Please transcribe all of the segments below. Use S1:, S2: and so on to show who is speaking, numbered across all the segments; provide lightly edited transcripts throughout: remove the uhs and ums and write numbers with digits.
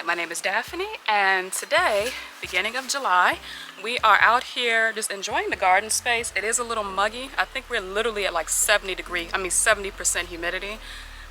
S1: Hi, my name is Daphne, and today, beginning of July, we are out here just enjoying the garden space. It is a little muggy. I think we're literally at like 70% humidity.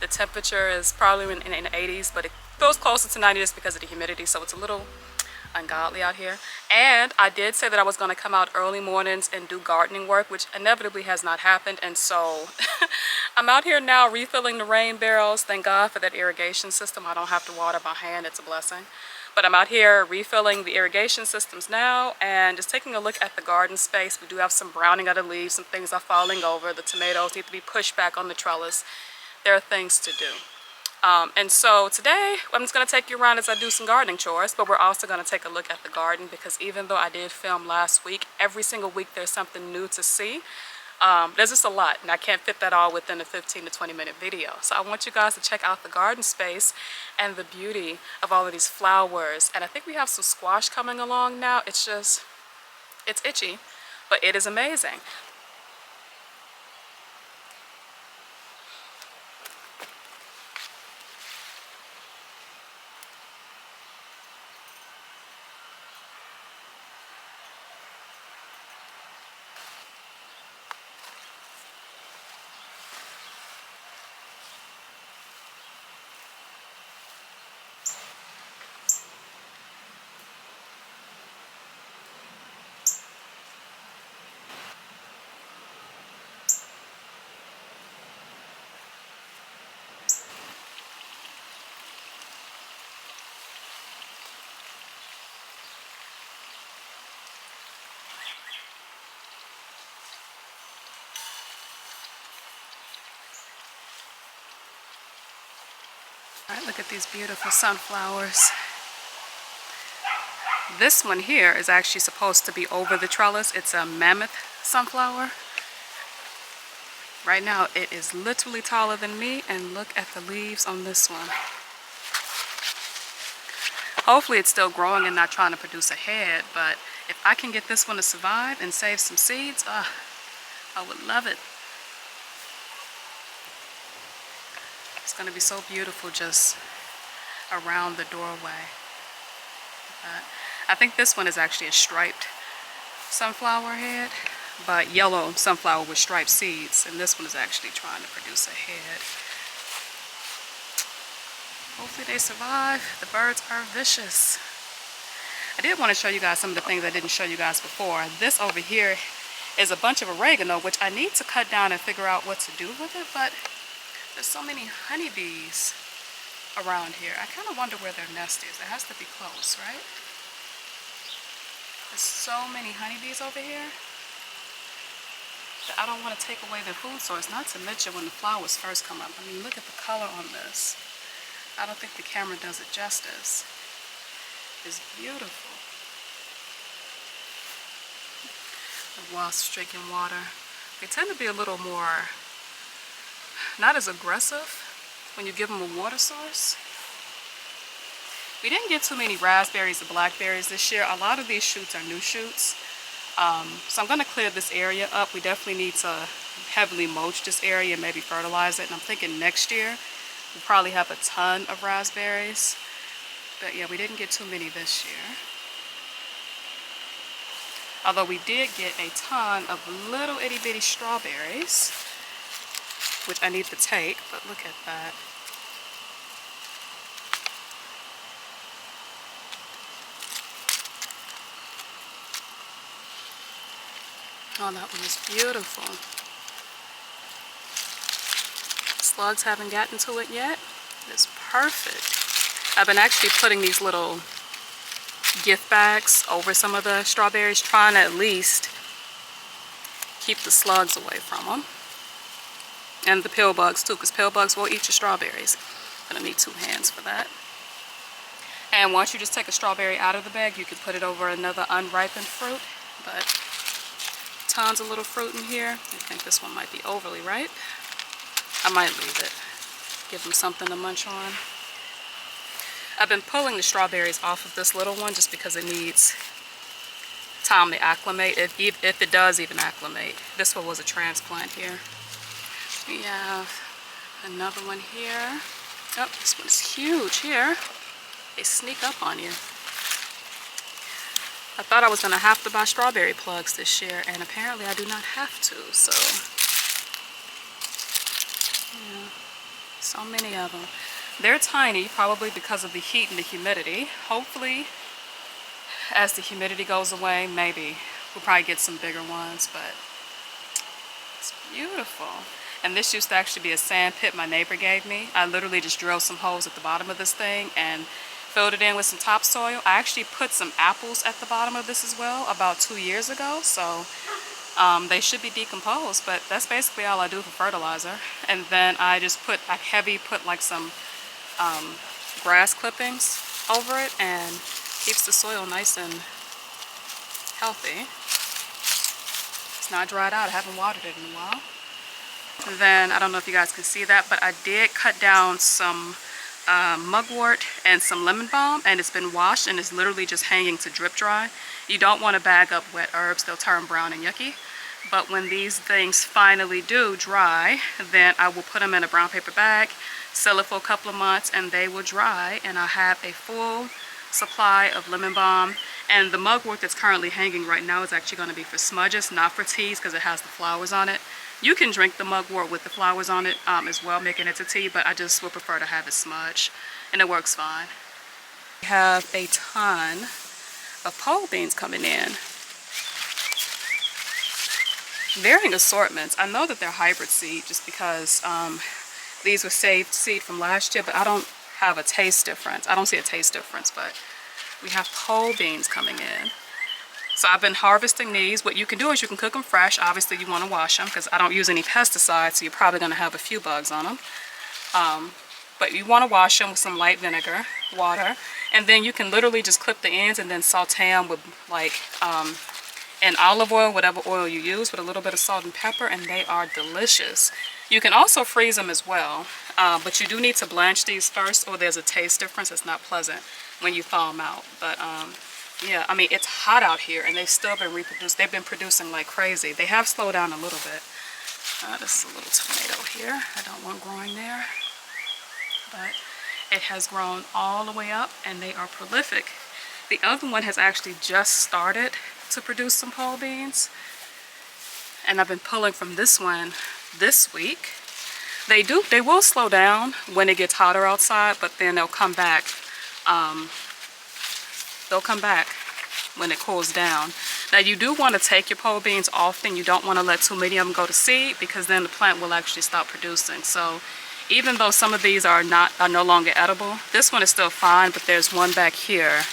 S1: The temperature is probably in the 80s, but it feels closer to 90 just because of the humidity, so it's a little ungodly out here. And I did say that I was going to come out early mornings and do gardening work, which inevitably has not happened, and so I'm out here now refilling the rain barrels. Thank God for that irrigation system. I don't have to water by hand. It's a blessing. But I'm out here refilling the irrigation systems now and just taking a look at the garden space. We do have some browning of the leaves, some things are falling over. The tomatoes need to be pushed back on the trellis. There are things to do. And so today I'm just going to take you around as I do some gardening chores, but we're also going to take a look at the garden because even though I did film last week, every single week there's something new to see. There's just a lot, and I can't fit that all within a 15 to 20 minute video. So I want you guys to check out the garden space and the beauty of all of these flowers. And I think we have some squash coming along now. It's itchy, but it is amazing. All right, look at these beautiful sunflowers. This one here is actually supposed to be over the trellis. It's a mammoth sunflower. Right now it is literally taller than me, and look at the leaves on this one. Hopefully it's still growing and not trying to produce a head, but if I can get this one to survive and save some seeds, I would love it. It's going to be so beautiful just around the doorway. I think this one is actually a striped sunflower head, but yellow sunflower with striped seeds, and this one is actually trying to produce a head. Hopefully they survive. The birds are vicious. I did want to show you guys some of the things I didn't show you guys before. This over here is a bunch of oregano, which I need to cut down and figure out what to do with it, but there's so many honeybees around here. I kind of wonder where their nest is. It has to be close, right? There's so many honeybees over here that I don't want to take away their food source, not to mention when the flowers first come up. I mean, look at the color on this. I don't think the camera does it justice. It's beautiful. The wasps drinking water. They tend to be a little more, not as aggressive when you give them a water source. We didn't get too many raspberries or blackberries this year. A lot of these shoots are new shoots. So I'm going to clear this area up. We definitely need to heavily mulch this area and maybe fertilize it. And I'm thinking next year we'll probably have a ton of raspberries. But yeah, we didn't get too many this year. Although we did get a ton of little itty bitty strawberries, which I need to take, but look at that. Oh, that one is beautiful. Slugs haven't gotten to it yet. It's perfect. I've been actually putting these little gift bags over some of the strawberries, trying to at least keep the slugs away from them. And the pill bugs too, because pill bugs will eat your strawberries. But I need 2 hands for that. And once you just take a strawberry out of the bag, you can put it over another unripened fruit. But tons of little fruit in here. I think this one might be overly ripe. I might leave it. Give them something to munch on. I've been pulling the strawberries off of this little one just because it needs time to acclimate, if it does even acclimate. This one was a transplant here. We have another one here. Oh, this one's huge here. They sneak up on you. I thought I was gonna have to buy strawberry plugs this year, and apparently I do not have to, so yeah, so many of them. They're tiny, probably because of the heat and the humidity. Hopefully, as the humidity goes away, maybe we'll probably get some bigger ones, but it's beautiful. And this used to actually be a sand pit my neighbor gave me. I literally just drilled some holes at the bottom of this thing and filled it in with some topsoil. I actually put some apples at the bottom of this as well about 2 years ago, so they should be decomposed, but that's basically all I do for fertilizer. And then I just put like some grass clippings over it, and keeps the soil nice and healthy. It's not dried out. I haven't watered it in a while. And then I don't know if you guys can see that, but I did cut down some mugwort and some lemon balm, and it's been washed and it's literally just hanging to drip dry. You don't want to bag up wet herbs, they'll turn brown and yucky. But when these things finally do dry, then I will put them in a brown paper bag, sell it for a couple of months, and they will dry, and I'll have a full supply of lemon balm. And the mugwort that's currently hanging right now is actually going to be for smudges, not for teas, because it has the flowers on it. You can drink the mugwort with the flowers on it as well, making it to tea, but I just would prefer to have it smudge, and it works fine. We have a ton of pole beans coming in. Varying assortments. I know that they're hybrid seed just because these were saved seed from last year, but I don't have a taste difference. I don't see a taste difference, but we have pole beans coming in. So I've been harvesting these. What you can do is you can cook them fresh. Obviously you want to wash them because I don't use any pesticides, so you're probably going to have a few bugs on them. But you want to wash them with some light vinegar, water, and then you can literally just clip the ends and then saute them with like an olive oil, whatever oil you use, with a little bit of salt and pepper, and they are delicious. You can also freeze them as well, but you do need to blanch these first, or there's a taste difference. It's not pleasant when you thaw them out. But yeah, I mean, it's hot out here, and they've still been reproduced. They've been producing like crazy. They have slowed down a little bit. This is a little tomato here. I don't want growing there, but it has grown all the way up, and they are prolific. The other one has actually just started to produce some pole beans, and I've been pulling from this one this week. They will slow down when it gets hotter outside, but then they'll come back. They'll come back when it cools down. Now you do want to take your pole beans often. You don't want to let too many of them go to seed, because then the plant will actually stop producing. So even though some of these are no longer edible, this one is still fine, but there's one back here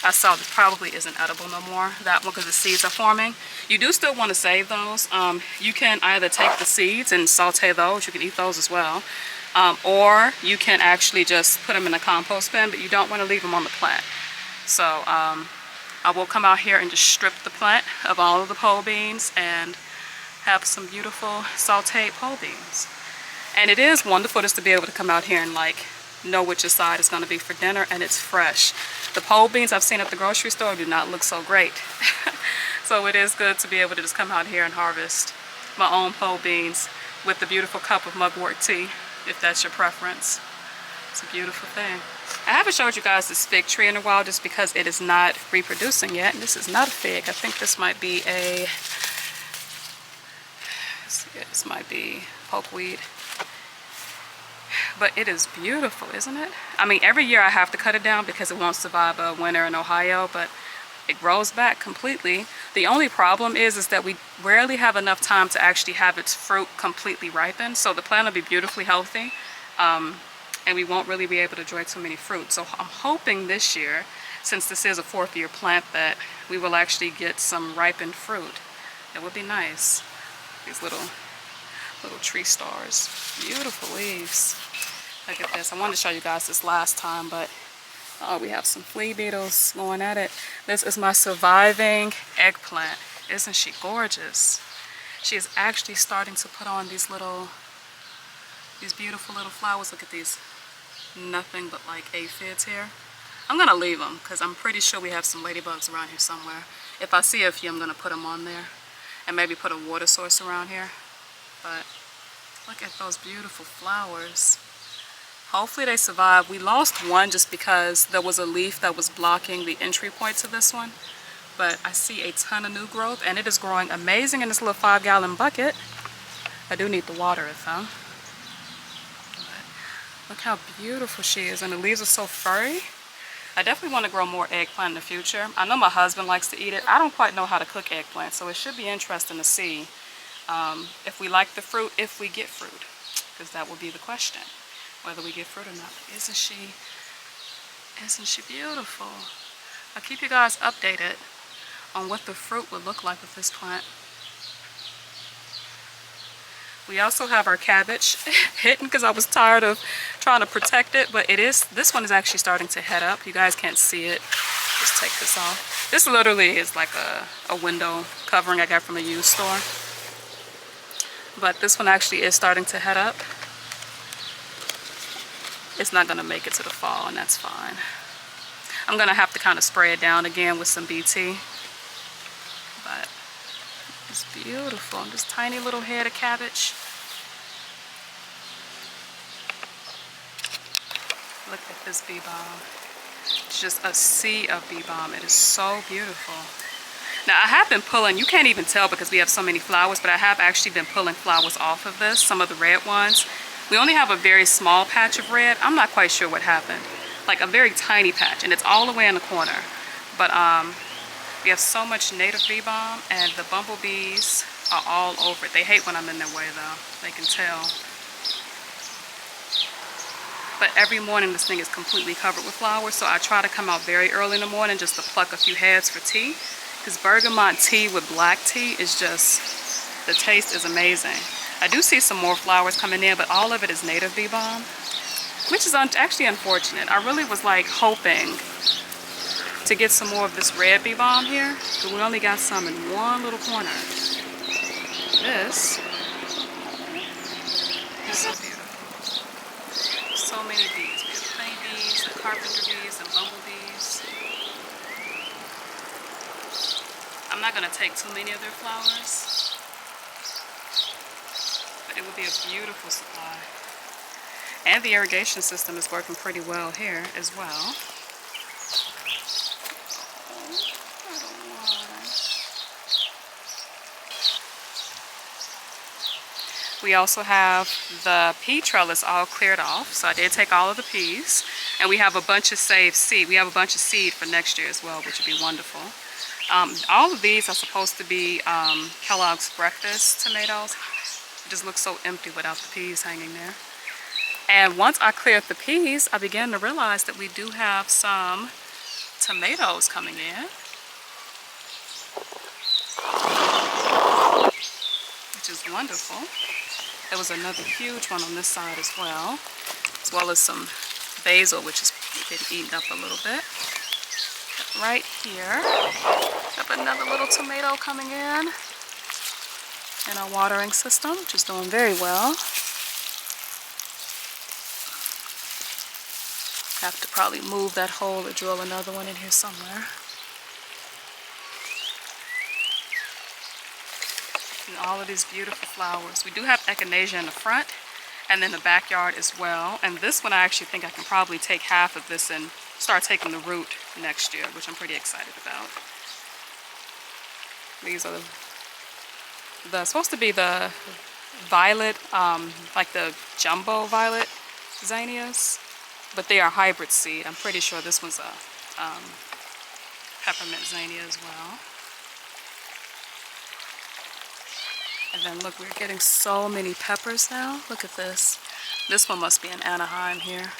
S1: I saw that probably isn't edible no more. That one, because the seeds are forming. You do still want to save those. You can either take the seeds and saute those. You can eat those as well. Or you can actually just put them in a compost bin, but you don't want to leave them on the plant. So I will come out here and just strip the plant of all of the pole beans and have some beautiful sauteed pole beans. And it is wonderful just to be able to come out here and like know which side is going to be for dinner, and it's fresh. The pole beans I've seen at the grocery store do not look so great. So it is good to be able to just come out here and harvest my own pole beans with the beautiful cup of mugwort tea, if that's your preference. It's a beautiful thing. I haven't showed you guys this fig tree in a while just because it is not reproducing yet. And this is not a fig. I think this might be a, this might be pokeweed. But it is beautiful, isn't it? I mean, every year I have to cut it down because it won't survive a winter in Ohio, but it grows back completely. The only problem is that we rarely have enough time to actually have its fruit completely ripen. So the plant will be beautifully healthy, and we won't really be able to enjoy too many fruit. So I'm hoping this year, since this is a 4th-year plant, that we will actually get some ripened fruit. It would be nice. These little tree stars. Beautiful leaves. Look at this. I wanted to show you guys this last time, but oh, we have some flea beetles going at it. This is my surviving eggplant. Isn't she gorgeous? She is actually starting to put on these beautiful little flowers. Look at these. Nothing but like aphids here. I'm gonna leave them because I'm pretty sure we have some ladybugs around here somewhere. If I see a few, I'm gonna put them on there and maybe put a water source around here. But look at those beautiful flowers. Hopefully they survive. We lost one just because there was a leaf that was blocking the entry point to this one. But I see a ton of new growth, and it is growing amazing in this little 5-gallon bucket. I do need to water it though. But look how beautiful she is, and the leaves are so furry. I definitely want to grow more eggplant in the future. I know my husband likes to eat it. I don't quite know how to cook eggplant, so it should be interesting to see if we like the fruit, if we get fruit, because that will be the question, whether we get fruit or not. Isn't she beautiful? I'll keep you guys updated on what the fruit would look like with this plant. We also have our cabbage hidden because I was tired of trying to protect it, but this one is actually starting to head up. You guys can't see it. Just take this off. This literally is like a window covering I got from a used store. But this one actually is starting to head up. It's not gonna make it to the fall, and that's fine. I'm gonna have to kind of spray it down again with some BT. But it's beautiful. This tiny little head of cabbage. Look at this bee balm. It's just a sea of bee balm. It is so beautiful. Now I have been pulling, you can't even tell because we have so many flowers, but I have actually been pulling flowers off of this, some of the red ones. We only have a very small patch of red. I'm not quite sure what happened. Like a very tiny patch, and it's all the way in the corner. But we have so much native bee balm, and the bumblebees are all over it. They hate when I'm in their way though, they can tell. But every morning this thing is completely covered with flowers, so I try to come out very early in the morning just to pluck a few heads for tea. Because bergamot tea with black tea is just, the taste is amazing. I do see some more flowers coming in, but all of it is native bee balm, which is actually unfortunate. I really was like hoping to get some more of this red bee balm here, but we only got some in one little corner. This is so beautiful. So many bees. We have honeybees, and carpenter bees, and bumblebees. I'm not going to take too many of their flowers, but it would be a beautiful supply. And the irrigation system is working pretty well here as well. We also have the pea trellis all cleared off, so I did take all of the peas. And we have a bunch of saved seed. We have a bunch of seed for next year as well, which would be wonderful. All of these are supposed to be Kellogg's breakfast tomatoes. It just looks so empty without the peas hanging there. And once I cleared the peas, I began to realize that we do have some tomatoes coming in, which is wonderful. There was another huge one on this side as well as some basil, which has been eaten up a little bit. But right here, have another little tomato coming in our watering system, which is doing very well. Have to probably move that hole or drill another one in here somewhere. And all of these beautiful flowers. We do have echinacea in the front and then the backyard as well. And this one I actually think I can probably take half of this and start taking the root next year, which I'm pretty excited about. These are supposed to be the violet, like the jumbo violet zinnias, but they are hybrid seed. I'm pretty sure this one's a peppermint zinnia as well. And then look, we're getting so many peppers now. Look at this. This one must be in Anaheim here.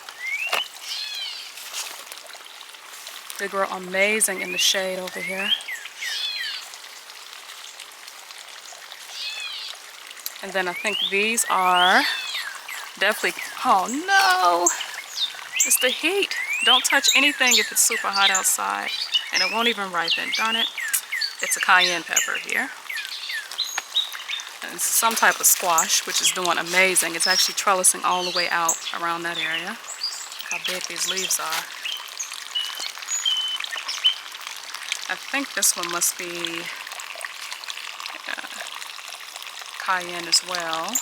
S1: They grow amazing in the shade over here. And then I think these are definitely, oh no, it's the heat. Don't touch anything if it's super hot outside, and it won't even ripen. Darn it. It's a cayenne pepper here. And it's some type of squash, which is doing amazing. It's actually trellising all the way out around that area. Look how big these leaves are. I think this one must be cayenne as well.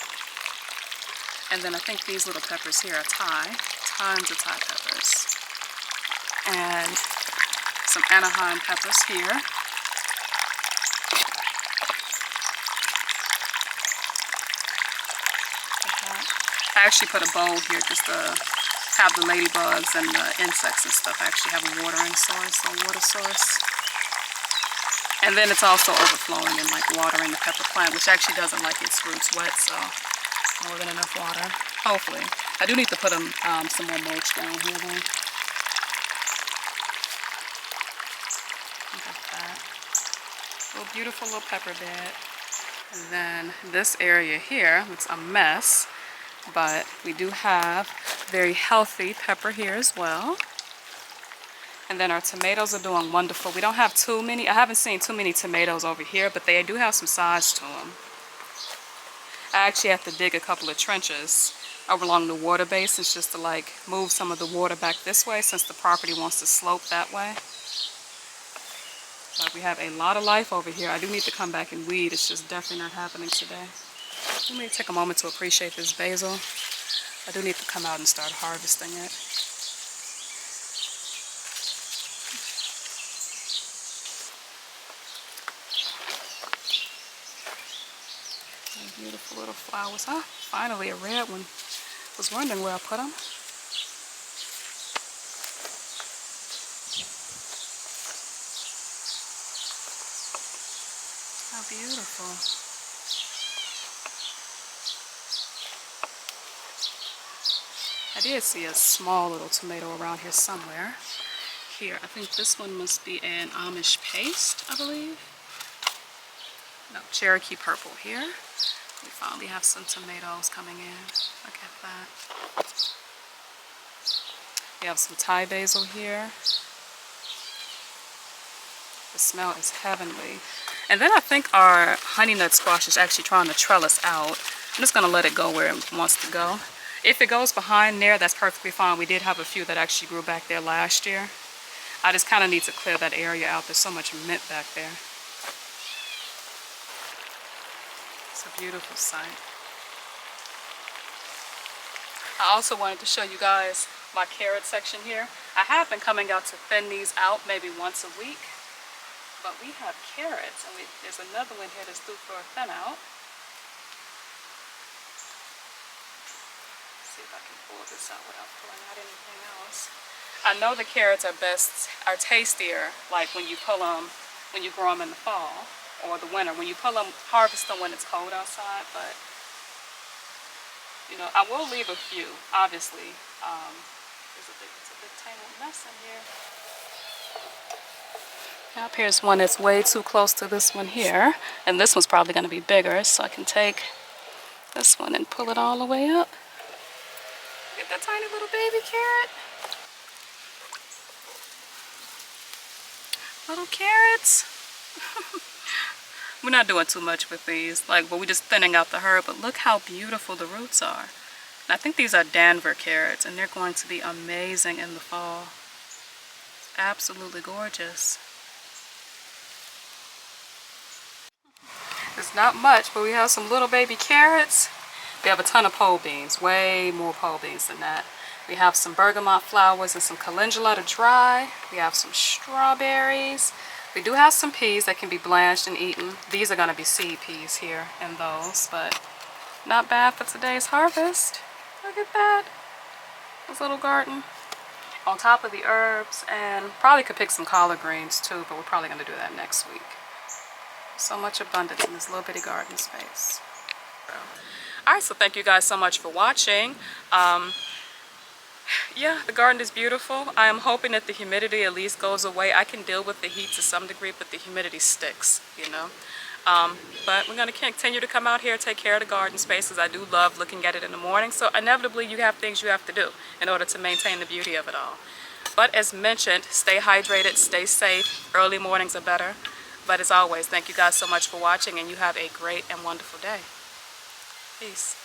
S1: And then I think these little peppers here are Thai tons of Thai peppers. And some Anaheim peppers here. I actually put a bowl here just to have the ladybugs and the insects and stuff. I actually have a watering source, a water source. And then it's also overflowing and like watering the pepper plant, which actually doesn't like its roots wet, so more than enough water, hopefully. I do need to put some more mulch down here though. Look at that. Little beautiful little pepper bed. And then this area here looks a mess, but we do have very healthy pepper here as well. And then our tomatoes are doing wonderful. We don't have too many. I haven't seen too many tomatoes over here, but they do have some size to them. I actually have to dig a couple of trenches over along the water basins just to like move some of the water back this way since the property wants to slope that way. But we have a lot of life over here. I do need to come back and weed. It's just definitely not happening today. Let me take a moment to appreciate this basil. I do need to come out and start harvesting it. Beautiful little flowers. Huh? Finally a red one. Was wondering where I put them. How beautiful. I did see a small little tomato around here somewhere. Here, I think this one must be an Amish paste, I believe. No, Cherokee purple here. We finally have some tomatoes coming in. Look at that. We have some Thai basil here. The smell is heavenly. And then I think our honey nut squash is actually trying to trellis out. I'm just going to let it go where it wants to go. If it goes behind there, that's perfectly fine. We did have a few that actually grew back there last year. I just kind of need to clear that area out. There's so much mint back there. It's a beautiful sight. I also wanted to show you guys my carrot section here. I have been coming out to thin these out maybe once a week. But we have carrots, and there's another one here that's due for a thin out. Let's see if I can pull this out without pulling out anything else. I know the carrots are tastier, like when you pull them, when you grow them in the fall or the winter. When you pull them, harvest them when it's cold outside. But you know, I will leave a few. Obviously, it's a big tangled mess in here. Up here's one that's way too close to this one here, and this one's probably going to be bigger, so I can take this one and pull it all the way up. Get that tiny little baby carrot. Little carrots. We're not doing too much with these, but we're just thinning out the herb, but look how beautiful the roots are. And I think these are Denver carrots, and they're going to be amazing in the fall. It's absolutely gorgeous. It's not much, but we have some little baby carrots. We have a ton of pole beans, way more pole beans than that. We have some bergamot flowers and some calendula to dry. We have some strawberries. We do have some peas that can be blanched and eaten. These are going to be seed peas here in those, but not bad for today's harvest. Look at that. This little garden. On top of the herbs, and probably could pick some collard greens too, but we're probably going to do that next week. So much abundance in this little bitty garden space. Alright, so thank you guys so much for watching. Yeah, the garden is beautiful. I am hoping that the humidity at least goes away. I can deal with the heat to some degree, but the humidity sticks, you know. But we're going to continue to come out here, take care of the garden spaces. I do love looking at it in the morning, so inevitably you have things you have to do in order to maintain the beauty of it all. But as mentioned, stay hydrated, stay safe. Early mornings are better. But as always, thank you guys so much for watching, and you have a great and wonderful day. Peace.